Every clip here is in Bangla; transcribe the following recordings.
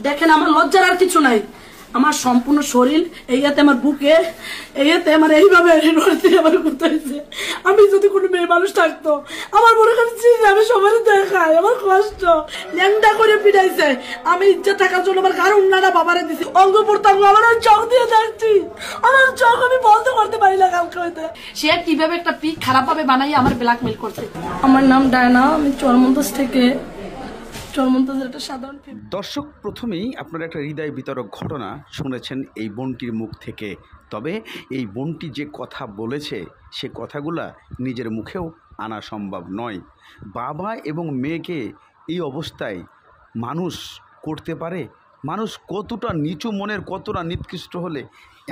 দেখেন আমার লজ্জার আর কিছু নাই। আমার সম্পূর্ণ শরীর এইয়াতে, আমার বুকে এইয়াতে আমার এইভাবে আমার করতে হয়েছে। আমি যদি কোনো মেয়ে মানুষ থাকতো আমার মনে করছি আমি সবাই দেখাই আমার কষ্ট ল্যাংটা করে পিটাইছে। আমি ইজ্জত থাকার জন্য আমার গাড়ি উন্নাটা বাবারে দিছি, অঙ্গ প্রত্যঙ্গ আমার চোখ দিয়ে দেখছি, আমার চোখ আমি বন্ধ করতে পারি না কালকে হইতে। সে কিভাবে একটা পিক খারাপ ভাবে বানাই আমার ব্ল্যাকমেল করছে। আমার নাম ডায়না, আমি চরমন্তস থেকে। দর্শক, প্রথমেই আপনারা একটা হৃদয় বিতরক ঘটনা শুনেছেন এই বোনটির মুখ থেকে। তবে এই বোনটি যে কথা বলেছে সে কথাগুলা নিজের মুখেও আনা সম্ভব নয়। বাবা এবং মেয়েকে এই অবস্থায় মানুষ করতে পারে? মানুষ কতটা নিচু মনের, কতটা নিকৃষ্ট হলে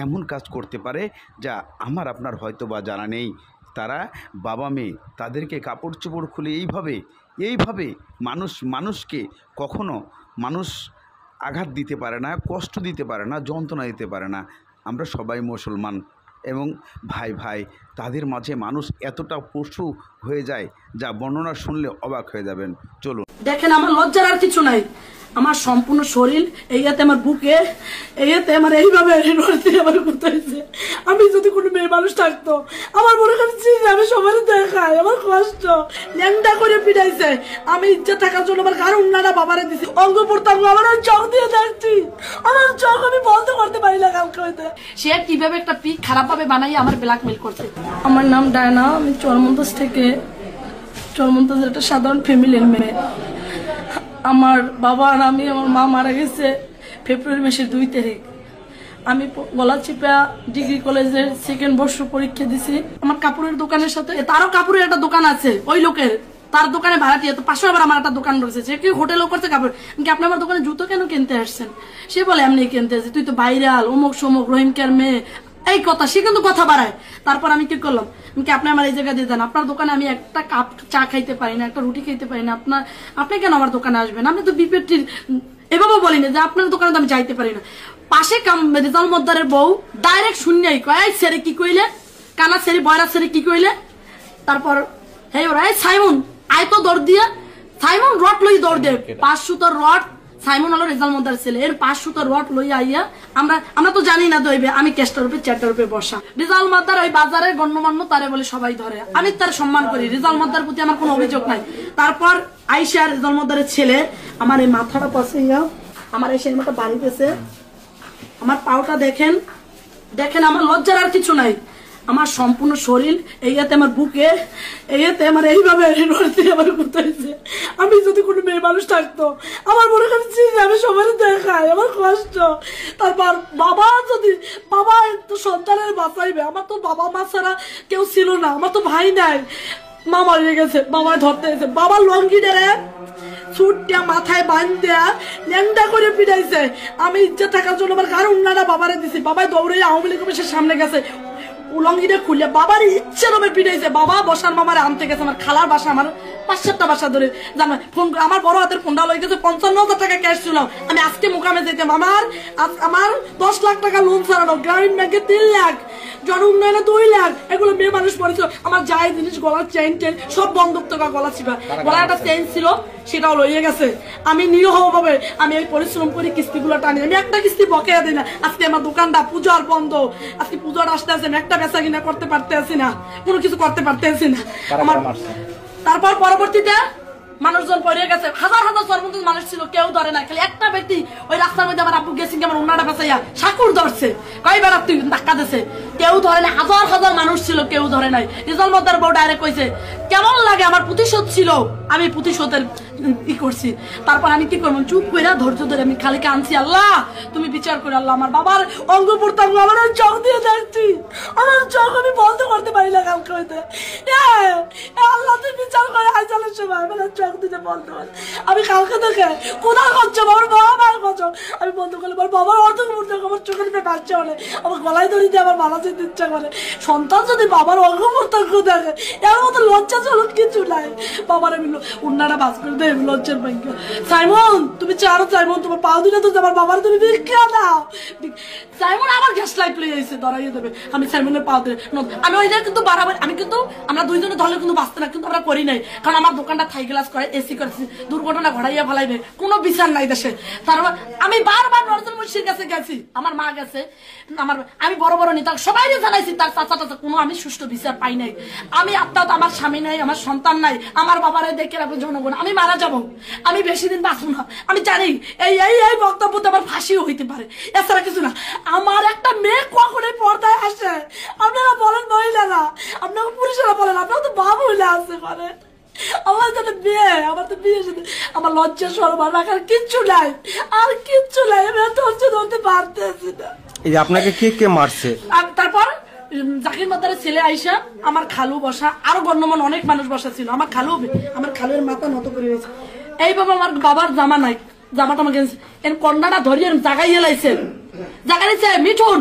এমন কাজ করতে পারে যা আমার আপনার হয়তো বা জানা নেই। তারা বাবা মেয়ে তাদেরকে কাপড় চোপড় খুলে এইভাবে মানুষকে কখনো মানুষ আঘাত দিতে পারে না, কষ্ট দিতে পারে না, যন্ত্রণা দিতে পারে না। আমরা সবাই মুসলমান এবং ভাই তাদের মাঝে মানুষ এতটা পশু হয়ে যায় যা বর্ণনা শুনলে অবাক হয়ে যাবেন। চলুন দেখেন, আমার লজ্জার আর কিছু নাই। আমার সম্পূর্ণ শরীর এইয়াতে, আমার বুকে এইয়াতে আমার এইভাবে আমার করতে হয়েছে। আমি যদি কোনো মেয়ে মানুষ থাকতো আমার মনে করছি আমি সবাই দেখাই আমার কষ্ট ল্যাংটা করে পিটাইছে। আমি ইজ্জত থাকার জন্য আমার গাড়ি উন্নাটা বাবারে দিছি, অঙ্গ প্রত্যঙ্গ আমার চোখ দিয়ে দেখছি, আমার চোখ আমি বন্ধ করতে পারি না কালকে হইতে। সে কিভাবে একটা পিক খারাপ ভাবে বানাই আমার ব্ল্যাকমেল করছে। আমার নাম ডায়না, আমি চরমন্তস থেকে। চরমন্তসের একটা সাধারণ ফ্যামিলির মেয়ে। আমার বাবা আর আমি, আমার মা মারা গেছে ফেব্রুয়ারি মাসের 2 তারিখ। আমি গলাচিপা ডিগ্রি কলেজের 2nd বর্ষ পরীক্ষা দিছি। আমার কাপড়ের দোকানের সাথে তারও কাপড়ের একটা দোকান আছে, ওই লোকের তার দোকানে ভাড়া দিয়ে, তো পাশে আবার আমার একটা দোকান রয়েছে, যে কি হোটেলও করছে কাপড়। আপনি আমার দোকানে জুতো কেন কিনতে আসছেন? সে বলে এমনি কিনতে আসছে, তুই তো ভাইরাল, অমুক সমুক, রহিমকার মেয়ে, এই কথা। সে কিন্তু কথা বাড়ায়। তারপর আমি কি করলাম, আপনি আমার এই জায়গা দিয়ে দেন, আপনার দোকানে আমি একটা কাপ চা খাইতে পারি না, একটা রুটি খাইতে পারি না, আপনি কেন আমার দোকানে আসবেন? আপনি তো বিপেটির এভাবে বলি না যে আপনার দোকানে তো আমি যাইতে পারি না। পাশে রেজাল মদ্দারের বউ ডাইরেক্ট শূন্যই কয়, সেরে কি কইলে, কানা সেরি বয়রা সেরি কি কইলে। তারপর হ্যাঁ ওরা সাইমন আয় তো দৌড় দিয়া, সাইমন রড লই দৌড় দে, 5 সুতোর রড। সাইমন হলো রেজাল মদ্দার ছেলে, এর 5 সুতোর রড লই আইয়া আমরা তো জানি না দইবে, আমি কেষ্টার উপরে চেয়ারটার উপরে বসা। রেজাল মদ্দার ওই বাজারে গণ্যমান্য, তারে বলে সবাই ধরে, আমি তার সম্মান করি। রেজাল মদ্দার প্রতি আমার কোনো অভিযোগ নাই। তারপর আইসা রেজাল মদ্দারের ছেলে আমার এই মাথাটা পাশে আমার এসে মতো বাড়ি গেছে। আমার পাওটা দেখেন, আমার লজ্জার আর কিছু নাই। আমার সম্পূর্ণ শরীর এইয়াতে, আমার বুকে এইয়াতে আমার এইভাবে আমার করতে হয়েছে। আমি যদি কোনো মেয়ে মানুষ থাকতো আমার মনে করছি আমি সবাই দেখাই আমার কষ্ট। তারপর বাবা তো সন্তানের বাঁচাইবে, আমার তো বাবা মা ছাড়া কেউ ছিল না, আমার তো ভাই নাই, মা মরে গেছে, বাবায় ধরতে গেছে। বাবার লঙ্গি ডেরে ছুটটা মাথায় বাঁধা ল্যাংটা করে পিটাইছে। আমি ইজ্জত থাকার জন্য আমার গাড়ি উন্নাটা বাবারে দিছি, বাবাই দৌড়ে আওয়ামী লীগ অফিসের সামনে গেছে, উলঙ্গিটা খুলে বাবার ইচ্ছে রবে পিটাইছে। বাবা বসার মামারে আনতে গেছে, আমার খালার বাসা, আমার 5-7টা বাসা ধরে জানো ফোন। আমার বড় হাতের ফোনটা লয়ে গেছে, 55,000 টাকা ক্যাশ ছিল। আমি আজকে মোকামে যেতাম, আমার 10 লাখ টাকা লোন ছাড়ানো, গ্রামীণ ব্যাংকে 3 লাখ, জন উন্নয়নে 2 লাখ, এগুলো মেয়ে মানুষ পড়েছিল। আমার যাই জিনিস, গলার চেইন সব বন্ধক টাকা, গলা ছিপা গলা একটা চেইন ছিল সেটাও লইয়ে গেছে। আমি নিরহ ভাবে আমি এই পরিশ্রম করি, কিস্তিগুলো টানি, আমি একটা কিস্তি বকেয়া দিই না। আজকে আমার দোকানটা পূজার বন্ধ, আজকে পূজার আসতে আসে আমি একটা বেচা কিনা করতে পারতে আসি না, কোনো কিছু করতে পারতে আসি না। আমার তারপর পরবর্তীতে মানুষজন পড়ে গেছে, হাজার চরমন্তস মানুষ ছিল, কেউ ধরে না। খালি একটা ব্যক্তি ওই রাস্তার মধ্যে আমার আব্বু গেছি, আমার উন্নাটা বেচাইয়া সাকুর ধরছে, কয়বার তুই ধাক্কা দিছে, কেউ ধরে না। হাজার মানুষ ছিল, কেউ ধরে নাই। রেজাল মদ্দার বউ ডাইরেক্ট কইছে কেমন লাগে, আমার প্রতিশোধ ছিল, আমি প্রতিশোধের ই করছি। তারপর আমি কি করবো, চুপ করে ধৈর্য ধরে আমি খালি কাঁদছি, আল্লাহ তুমি বিচার করে। আল্লাহ আমার বাবার অঙ্গ প্রত্যঙ্গ আমার চোখ দিয়ে দেখছি, আমার চোখ আমি বন্ধ করতে পারি না কালকে হইতে। আল্লাহ তুমি বিচার করে আইসালের সময় আমার চোখ দিতে বন্ধ করে। আমি কালকে দেখে কোথায় করছো আমার বাবা মার করছো, আমি বন্ধ করলে আমার বাবার অর্থ আমার চোখের উপরে বাচ্চা হলে আমার গলায় দড়ি দিয়ে আমার মালা যেতে ইচ্ছা করে। সন্তান যদি বাবার অঙ্গমর্তজ্ঞ দেখে এর মতো লজ্জাজনক কিছু নাই। বাবার আমি উন্নারা বাস করে দেয় লজ্জার ভাগ্য। সাইমন তুমি চারো, সাইমন তোমার পাও দিলে তো আমার বাবার তুমি ভিক্ষা দাও। সাইমন আমার গ্যাস লাইট লেগে যাইছে, ধরাইয়ে দেবে। আমি সাইমনের পাও দিলে আমি ওইটা কিন্তু বাড়াবার, আমি কিন্তু আমরা দুইজনে ধরলে কিন্তু বাঁচতে না, কিন্তু আমরা করি নাই, কারণ আমার দোকানটা থাই গ্লাস করে এসি করেছি, দুর্ঘটনা ঘটাইয়া ফেলাইবে, কোনো বিচার নাই দেশে। তারপর আমি বারবার নজরুল মুন্সির কাছে গেছি, আমার মা গেছে, আমার আমি বড় বড় নেতা সবাই জানাইছি, তার চাচা টাচা কোনো আমি সুষ্ঠু বিচার পাই নাই। আমি আত্মা আমার স্বামী নাই, আমার সন্তান নাই, আমার বাবারে দেখে রাখবো জনগণ, আমি মারা যাবো, আমি বেশি দিন বাঁচবো না। আমি জানি এই এই এই বক্তব্যতে আমার ফাঁসিও হইতে পারে, এছাড়া কিছু না। আমার একটা মেয়ে কখনোই পর্দায় আসে, আপনারা বলেন মহিলারা, আপনারা পুরুষেরা বলেন, আপনারা তো বাবু হইলে আসতে পারে। আমার তো বিয়ে, আমার তো বিয়ে সাথে আমার লজ্জা সরবার রাখার কিচ্ছু নাই, আর কিচ্ছু নাই। আমি ধৈর্য ধরতে পারতেছি না। এই যে আপনাকে কে কে মারছে? তারপর জাকির মাতারের ছেলে আইসা, আমার খালু বসা, আরো গণ্যমান অনেক মানুষ বসা ছিল। আমার খালুর মাথা নত করে গেছে। এই বাবা আমার বাবার জামা নাই, জামাটা আমাকে এর কন্যাটা ধরিয়ে জাগাই এলাইছে, জাগাইছে মিঠুন,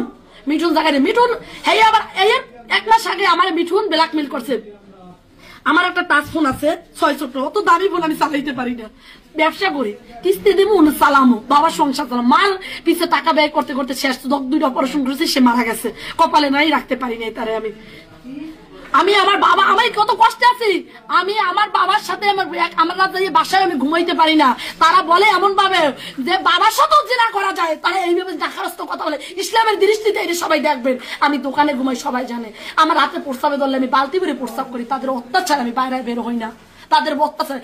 মিঠুন জাগাই মিঠুন। হ্যাঁ আবার এই 1 মাস আগে আমার মিঠুন ব্ল্যাকমেল করছে। আমার একটা টাচ ফোন আছে 600 অত দামি ফোন আমি চালাইতে পারি না, ব্যবসা করি, কিস্তি দিব চালামো, বাবার সংসার চালাম, মার পিছিয়ে টাকা ব্যয় করতে করতে শেষ 2টা অপারেশন করেছে, সে মারা গেছে, কপালে নাই রাখতে পারি নাই তারে। আমি আমার বাবা, আমি কত কষ্টে আছি, আমি আমার বাবার সাথে আমার রাতে বাসায় আমি ঘুমাইতে পারি না। তারা বলে এমন ভাবে যে বাবার সাথেও জিনা করা যায়, তারা এইভাবে ডাকারস্থ কথা বলে। ইসলামের দৃষ্টিতে এটা সবাই দেখবেন, আমি দোকানে ঘুমাই সবাই জানে। আমার রাতে প্রস্তাবে ধরলে আমি বালতি করে প্রস্তাব করি, তাদের অত্যাচার আমি বাইরে বের হই না, তাদের অত্যাচার।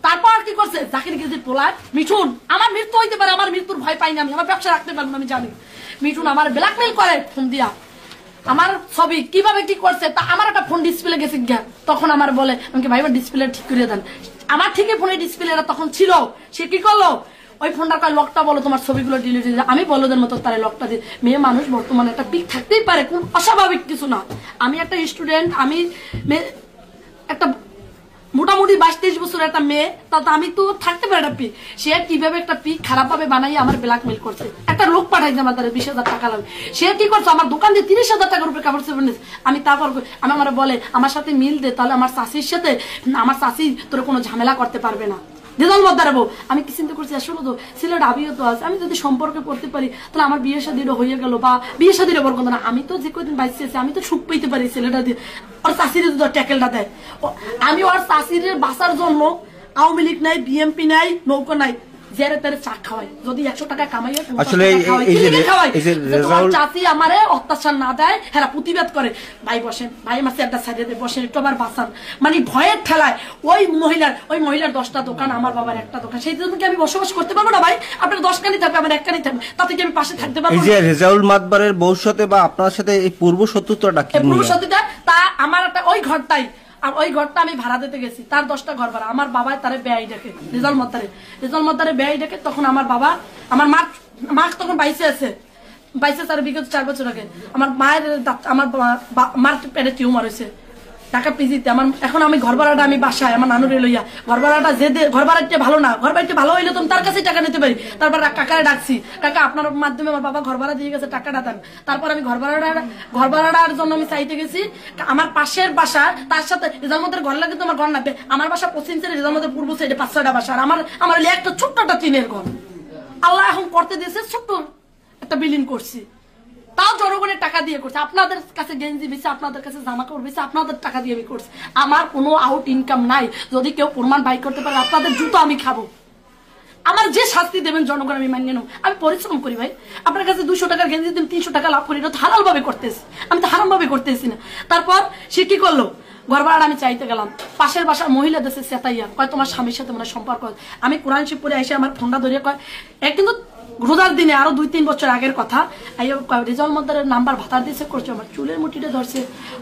তারপর কি করছে, জাকির গেছে পোলার মিঠুন, আমার মৃত্যু হইতে পারে, আমার মৃত্যুর ভয় পাই না, আমি আমার ব্যবসা রাখতে পারবো না, আমি জানি। মিঠুন আমার ব্ল্যাকমেল করে ফোন দিয়া, আমার ছবি কিভাবে কি করছে, তা আমার একটা ফোন ডিসপ্লে গেছে গিয়া, তখন আমার বলে আমাকে ভাই ডিসপ্লে ঠিক করে দেন। আমার ঠিকই ফোনের ডিসপ্লেটা তখন ছিল, সে কি করলো ওই ফোনটার লকটা বলো তোমার ছবিগুলো ডিলিট দিয়ে, আমি বলদের মতো তার লকটা দিয়ে। মেয়ে মানুষ বর্তমানে একটা পিক থাকতেই পারে, কোন অস্বাভাবিক কিছু না। আমি একটা স্টুডেন্ট, আমি একটা মোটামুটি 22-23 বছর একটা মেয়ে, তাতে আমি তো থাকতে পারি একটা পিক। সে কিভাবে একটা পিক খারাপ ভাবে বানাই আমার ব্ল্যাকমেল করছে। একটা লোক পাঠাইছে আমার দ্বারা 20,000 টাকা লাগবে, সে কি করছে আমার দোকান দিয়ে 30,000 টাকার উপরে কাপড় চোপড় নিয়েছে। আমি তারপর আমার বলে আমার সাথে মিল দে, তাহলে আমার চাষির সাথে, আমার চাষি তোর কোনো ঝামেলা করতে পারবে না, রেজাল্ট দাঁড়াবো। আমি কি চিন্তা করছি, আসলে তো ছেলেটা আবিও তো আছে, আমি যদি সম্পর্কে করতে পারি তাহলে আমার বিয়ে শাদীরও হয়ে গেল, বা বিয়ে শাদীরও বড় কথা না, আমি তো যে কদিন বাইসে আছি আমি তো সুখ পেতে পারি ছেলেটা দিয়ে। ওর চাষির যদি ট্যাকেলটা দেয়, আমি ওর চাষির বাঁচার জন্য আওয়ামী লীগ নাই, বিএমপি নাই, নৌকা নাই, জেরে তারে চা খাওয়াই, যদি 100 টাকা কামাই আসলে চাষি আমারে অত্যাচার না দেয়, হ্যাঁ প্রতিবাদ করে, ভাই বসেন, ভাই আমার একটা সাইডে বসেন, একটু আবার বাঁচান, মানে ভয়ের ঠেলায় ওই মহিলার 10টা দোকান, আমার বাবার একটা দোকান, সেই জন্য কি আমি বসবাস করতে পারবো না ভাই? আপনার 10 কানি থাকবে, আমার 1 কানি থাকবে, তাতে কি আমি পাশে থাকতে পারবো? এই যে রেজাউল মাতবারের বউর সাথে বা আপনার সাথে এই পূর্ব শত্রুতাটা কি? পূর্ব শত্রুতা তা আমার একটা ওই ঘরটাই, আর ওই ঘরটা আমি ভাড়া দিতে গেছি, তার 10টা ঘর ভাড়া। আমার বাবা তারে বেয়াই ডাকে, রেজাল মদ্দারে বেয়াই ডাকে। তখন আমার বাবা, আমার মা তখন বাইসে আছে, তার বিগত 4 বছর আগে আমার মায়ের মার পেটে টিউমার হয়েছে, টাকা পিজিতে। আমার এখন আমি ঘর ভাড়াটা আমি বাসায় আমার নানুরে লইয়া, ঘর ভাড়াটা ঘর ভাড়াটা ভালো না, ঘর বাড়িতে ভালো হইলে তুমি তার কাছে টাকা নিতে পারি। তারপর কাকারে ডাকছি, কাকা আপনার মাধ্যমে আমার বাবা ঘর ভাড়া দিয়ে গেছে, টাকাটা দেন। তারপর আমি ঘর ভাড়াটার জন্য আমি চাইতে গেছি। আমার পাশের বাসা, তার সাথে রেজালমদের ঘর লাগে তো আমার ঘর না, আমার বাসা পশ্চিম সাইডে, রেজালমদের পূর্ব সাইডে 5-6টা বাসা, আর আমার একটা ছোট্ট একটা টিনের ঘর। আল্লাহ এখন করতে দিয়েছে, ছোট্ট একটা বিল্ডিং করছি, তাও জনগণের টাকা দিয়ে করছে। আপনাদের কাছে গেঞ্জি বেশি, আপনাদের কাছে জামা কাপড় বেশি, আপনাদের টাকা দিয়ে আমি করছি। আমার কোনো আউট ইনকাম নাই, যদি কেউ প্রমাণ বাই করতে পারে আপনাদের জুতো আমি খাবো। আমার যে শাস্তি দেবেন জনগণ আমি মানিয়ে নেব। আমি পরিশ্রম করি ভাই, আপনার কাছে 200 টাকার গেঞ্জি দিন 300 টাকা লাভ করি, এটা তো হালাল ভাবে করতেছি, আমি তো হারাম ভাবে করতেছি না। তারপর সে কি করলো, ঘর ভাড়া আমি চাইতে গেলাম, পাশের বাসার মহিলা দেশে চেতাইয়া কয় তোমার স্বামীর সাথে মনে সম্পর্ক। আমি কোরআন শিব পড়ে এসে আমার ফোনটা ধরিয়ে কয়, কিন্তু রোজার দিনে আরো 2-3 বছর আগের কথা, রেজাউল মদ্দারের নাম্বার ভাতার দিয়েছে করছে, আমার চুলের মুঠিটা ধরছে।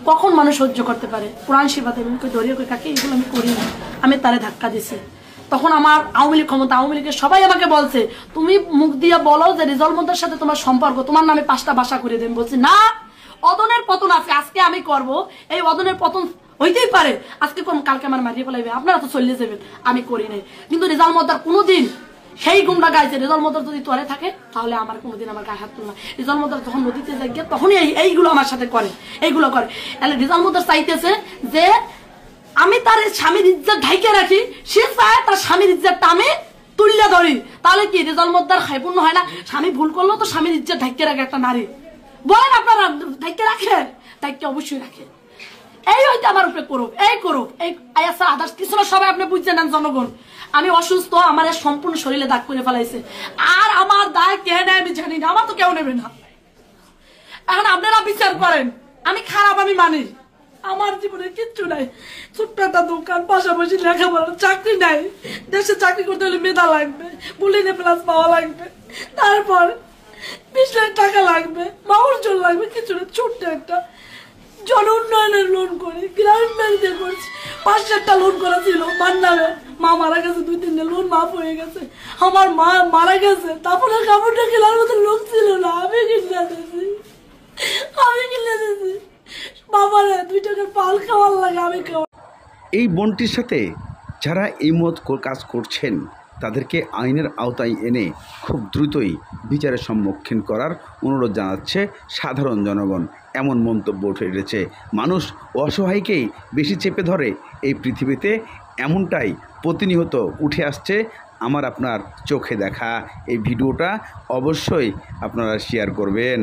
কখন মানুষ সহ্য করতে পারে? কোরআন শিবাতে ধরিয়ে কাকে এগুলো আমি করি না, আমি তারে ধাক্কা দিছি। তখন আমার আওয়ামী লীগ ক্ষমতা, আওয়ামী লীগের সবাই আমাকে বলছে তুমি মুখ দিয়ে বলো যে রেজাউল মদ্দার সাথে তোমার সম্পর্ক, তোমার নামে 5টা বাসা করে দেন। বলছি না, অদনের পতন আছে, আজকে আমি করব, এই অদনের পতন হইতেই পারে, আজকে কোন কালকে আমার মারিয়ে ফেলাইবে, আপনারা তো চলে যাবেন, আমি করি নাই। কিন্তু রেজাউল মদ্দার কোনোদিন সেই গুণটা গাইছে রেজাল মদার যদি তোয়ারে থাকে তাহলে আমার কোনোদিন আমার গায়ে হাত তুলে না। রেজাল মদার যখন নদীতে যাই গিয়ে তখনই এইগুলো আমার সাথে করে, এইগুলো করে। তাহলে রেজাল মদার চাইতেছে যে আমি তার স্বামীর ইজ্জত ঢাইকে রাখি, সে চায় তার স্বামীর ইজ্জতটা আমি তুললে ধরি। তাহলে কি রেজাল মদার খাইপূর্ণ হয় না? স্বামী ভুল করলো তো স্বামীর ইজ্জত ঢাইকে রাখে একটা নারী, বলেন আপনারা ঢাইকে রাখে? ঢাইকে অবশ্যই রাখে। এই হয়তো আমার উপরে করুক, এই করুক, এই আয়াসা আদার্স কিছু না, সবাই আপনি বুঝছেন না জনগণ। আমি অসুস্থ, আমার সম্পূর্ণ শরীরে দাগ করে ফেলাইছে, আর আমার দায় কে নেয় আমি জানি না, আমার তো কেউ নেবে না। এখন আপনারা বিচার করেন, আমি খারাপ আমি মানি, আমার জীবনে কিচ্ছু নাই, ছোট্ট একটা দোকান, পাশাপাশি লেখাপড়া, চাকরি নাই, দেশে চাকরি করতে হলে মেধা লাগবে, বুলিনে প্লাস পাওয়া লাগবে, তারপর 20 লাখ টাকা লাগবে, মাউর জল লাগবে, কিছু না। ছোট্ট একটা জন উন্নয়নের লোন করে গ্রামীণ ব্যাংক দিয়ে করছি, 5 লাখটা লোন করা ছিল মার নামে। মা মারা গেছে, 2-3 লোন মাফ হয়ে গেছে। আমার মা মারা গেছে, তারপরে কাপড়টা কেনার মতো লোক ছিল না, আমি কিনে দিয়েছি, বাবারে 2 টাকার পাল খাওয়ার লাগে আমি খাওয়া। এই বোনটির সাথে যারা এই মত কাজ করছেন তাদেরকে আইনের আওতায় এনে খুব দ্রুতই বিচারের সম্মুখীন করার অনুরোধ জানাচ্ছে সাধারণ জনগণ। এমন মন্তব্য উঠে এসেছে। মানুষ অসহায়কেই বেশি চেপে ধরে এই পৃথিবীতে, এমনটাই প্রতিনিয়ত উঠে আসছে আমার আপনার চোখে দেখা। এই ভিডিওটা অবশ্যই আপনারা শেয়ার করবেন।